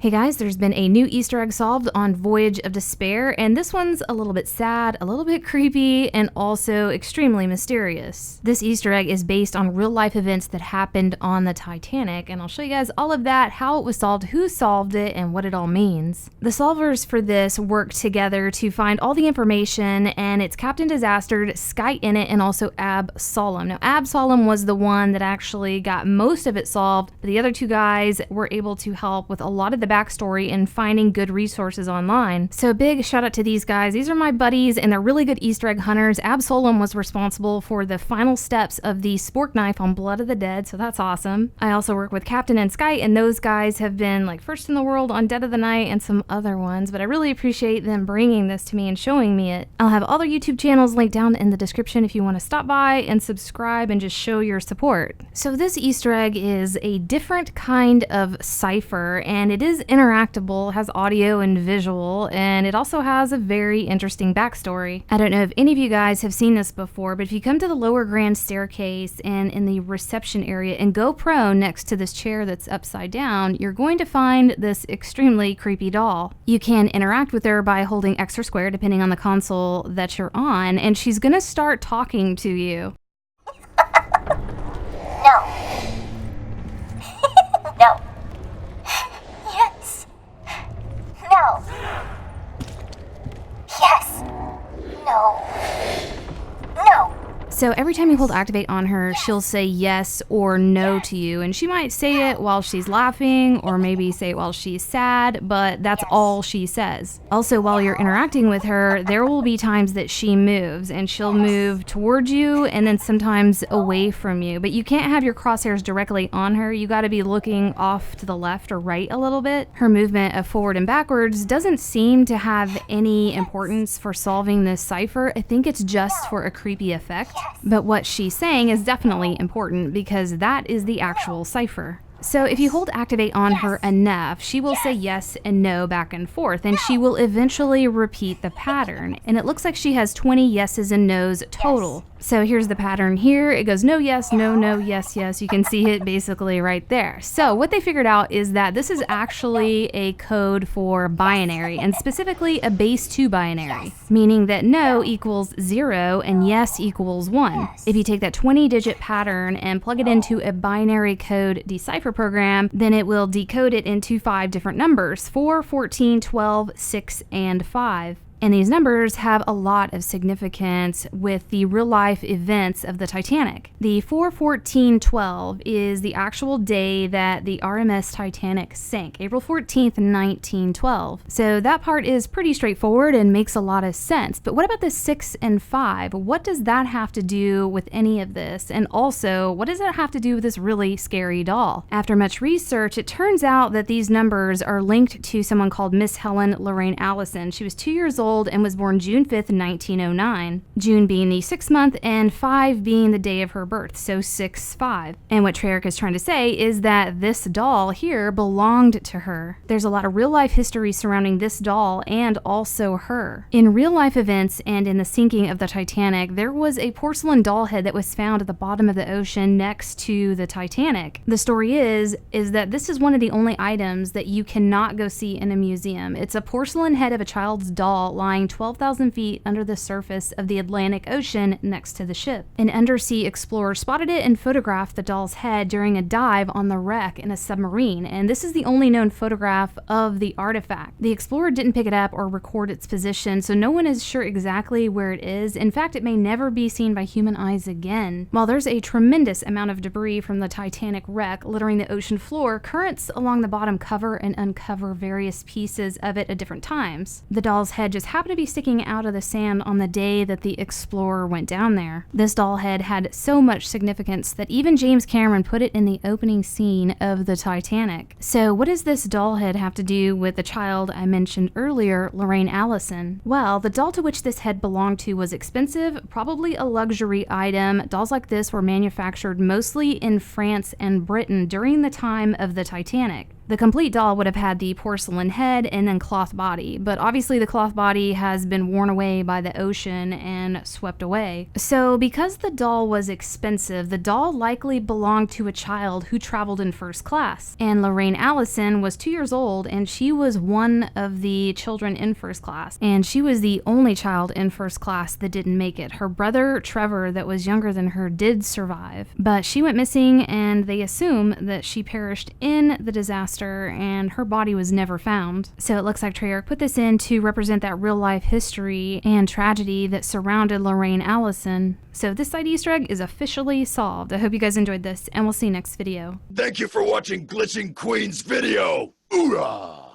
Hey guys, there's been a new Easter egg solved on Voyage of Despair, and this one's a little bit sad, a little bit creepy, and also extremely mysterious. This Easter egg is based on real life events that happened on the Titanic, and I'll show you guys all of that, how it was solved, who solved it, and what it all means. The solvers for this worked together to find all the information, and it's Captain Disaster, Sky Innit, and also Absolem. Now, Absolem was the one that actually got most of it solved, but the other two guys were able to help with a lot of the backstory and finding good resources online. So big shout out to these guys. These are my buddies and they're really good Easter egg hunters. Absolem was responsible for the final steps of the spork knife on Blood of the Dead, so that's awesome. I also work with Captain and Sky, and those guys have been like first in the world on Dead of the Night and some other ones, but I really appreciate them bringing this to me and showing me it. I'll have all their YouTube channels linked down in the description if you want to stop by and subscribe and just show your support. So this Easter egg is a different kind of cipher, and it is interactable, has audio and visual, and it also has a very interesting backstory. I don't know if any of you guys have seen this before, but if you come to the lower grand staircase and in the reception area and go prone next to this chair that's upside down, you're going to find this extremely creepy doll. You can interact with her by holding X or square depending on the console that you're on, and she's gonna start talking to you. No. No. Yes. No. Yes. No. No. So every time you hold activate on her, she'll say yes or no to you, and she might say it while she's laughing or maybe say it while she's sad, but that's all she says. Also, while you're interacting with her, there will be times that she moves, and she'll move towards you and then sometimes away from you, but you can't have your crosshairs directly on her. You got to be looking off to the left or right a little bit. Her movement of forward and backwards doesn't seem to have any importance for solving this cipher. I think it's just for a creepy effect. But what she's saying is definitely important because that is the actual cipher. So if you hold activate on her enough, she will say yes and no back and forth, and she will eventually repeat the pattern. And it looks like she has 20 yeses and nos total. So here's the pattern here. It goes no, yes, no, no, yes, yes. You can see it basically right there. So what they figured out is that this is actually a code for binary, and specifically a base 2 binary, meaning that no equals 0 and yes equals 1. If you take that 20-digit pattern and plug it into a binary code decipher program, then it will decode it into 5 different numbers: 4, 14, 12, 6, and 5. And these numbers have a lot of significance with the real-life events of the Titanic. The 4/14/12 is the actual day that the RMS Titanic sank, April 14th, 1912. So that part is pretty straightforward and makes a lot of sense. But what about the 6 and 5? What does that have to do with any of this? And also, what does it have to do with this really scary doll? After much research, it turns out that these numbers are linked to someone called Miss Helen Lorraine Allison. She was 2 years old and was born June 5th, 1909. June being the 6th month and 5 being the day of her birth, so 6/5. And what Treyarch is trying to say is that this doll here belonged to her. There's a lot of real life history surrounding this doll and also her. In real life events and in the sinking of the Titanic, there was a porcelain doll head that was found at the bottom of the ocean next to the Titanic. The story is that this is one of the only items that you cannot go see in a museum. It's a porcelain head of a child's doll lying 12,000 feet under the surface of the Atlantic Ocean next to the ship. An undersea explorer spotted it and photographed the doll's head during a dive on the wreck in a submarine, and this is the only known photograph of the artifact. The explorer didn't pick it up or record its position, so no one is sure exactly where it is. In fact, it may never be seen by human eyes again. While there's a tremendous amount of debris from the Titanic wreck littering the ocean floor, currents along the bottom cover and uncover various pieces of it at different times. The doll's head just happened to be sticking out of the sand on the day that the explorer went down there. This doll head had so much significance that even James Cameron put it in the opening scene of the Titanic. So what does this doll head have to do with the child I mentioned earlier, Lorraine Allison? Well, the doll to which this head belonged to was expensive, probably a luxury item. Dolls like this were manufactured mostly in France and Britain during the time of the Titanic. The complete doll would have had the porcelain head and then cloth body, but obviously the cloth body has been worn away by the ocean and swept away. So because the doll was expensive, the doll likely belonged to a child who traveled in first class. And Lorraine Allison was 2 years old, and she was one of the children in first class. And she was the only child in first class that didn't make it. Her brother, Trevor, that was younger than her, did survive. But she went missing, and they assume that she perished in the disaster, and her body was never found. So it looks like Treyarch put this in to represent that real-life history and tragedy that surrounded Lorraine Allison. So this side Easter egg is officially solved. I hope you guys enjoyed this, and we'll see you next video. Thank you for watching Glitching Queen's video. Hoorah!